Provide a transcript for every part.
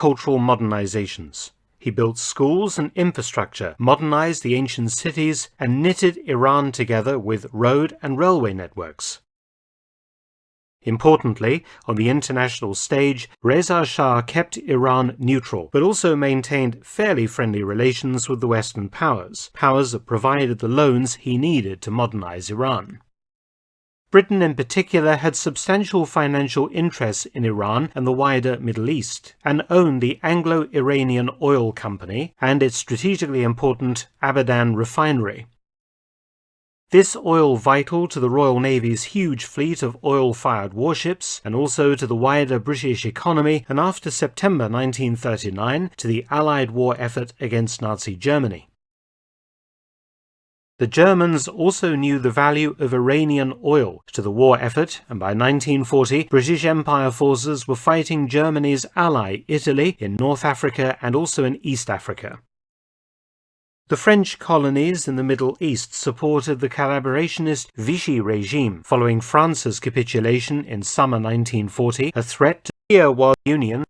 cultural modernizations. He built schools and infrastructure, modernized the ancient cities, and knitted Iran together with road and railway networks. Importantly, on the international stage, Reza Shah kept Iran neutral, but also maintained fairly friendly relations with the Western powers that provided the loans he needed to modernize Iran. Britain in particular had substantial financial interests in Iran and the wider Middle East, and owned the Anglo-Iranian Oil Company and its strategically important Abadan refinery. This oil vital to the Royal Navy's huge fleet of oil-fired warships, and also to the wider British economy, and after September 1939 to the Allied war effort against Nazi Germany. The Germans also knew the value of Iranian oil to the war effort, and by 1940 British Empire forces were fighting Germany's ally Italy in North Africa and also in East Africa. The French colonies in the Middle East supported the collaborationist Vichy regime following France's capitulation in summer 1940, a threat to the World Union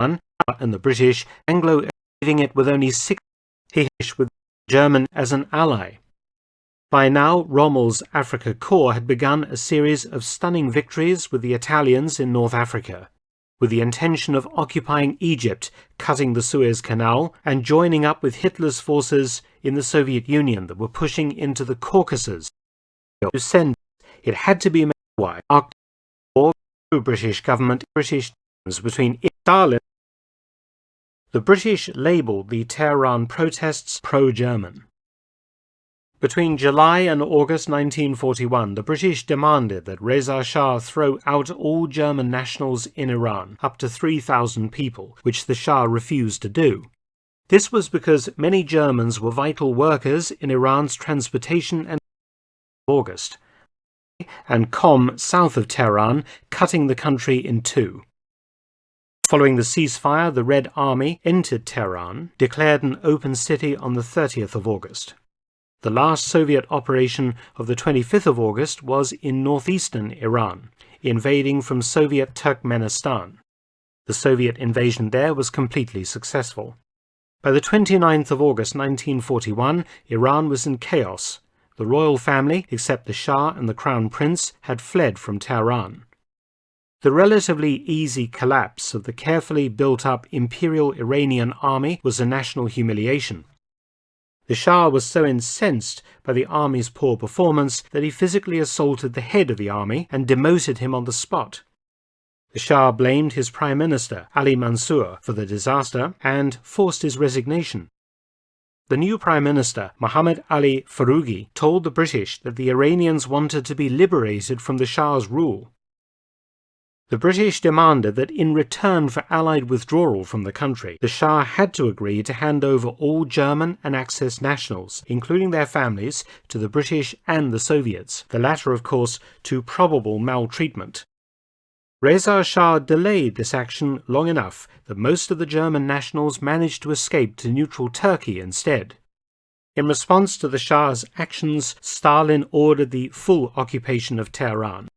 and the British Anglo, leaving it with only 6 with German as an ally. By now, Rommel's Afrika Korps had begun a series of stunning victories with the Italians in North Africa, with the intention of occupying Egypt, cutting the Suez Canal, and joining up with Hitler's forces in the Soviet Union that were pushing into the Caucasus. To send it had to be made by the British government, British between Stalin. The British labelled the Tehran protests pro-German. Between July and August 1941, the British demanded that Reza Shah throw out all German nationals in Iran, up to 3,000 people, which the Shah refused to do. This was because many Germans were vital workers in Iran's transportation and August, and Qom south of Tehran, cutting the country in two. Following the ceasefire, the Red Army entered Tehran, declared an open city on the 30th of August. The last Soviet operation of the 25th of August was in northeastern Iran, invading from Soviet Turkmenistan. The Soviet invasion there was completely successful. By the 29th of August 1941, Iran was in chaos. The royal family, except the Shah and the Crown Prince, had fled from Tehran. The relatively easy collapse of the carefully built-up Imperial Iranian army was a national humiliation. The Shah was so incensed by the army's poor performance that he physically assaulted the head of the army and demoted him on the spot. The Shah blamed his Prime Minister, Ali Mansour, for the disaster and forced his resignation. The new Prime Minister, Mohammad Ali Foroughi, told the British that the Iranians wanted to be liberated from the Shah's rule. The British demanded that in return for Allied withdrawal from the country, the Shah had to agree to hand over all German and Axis nationals, including their families, to the British and the Soviets, the latter, of course, to probable maltreatment. Reza Shah delayed this action long enough that most of the German nationals managed to escape to neutral Turkey instead. In response to the Shah's actions, Stalin ordered the full occupation of Tehran.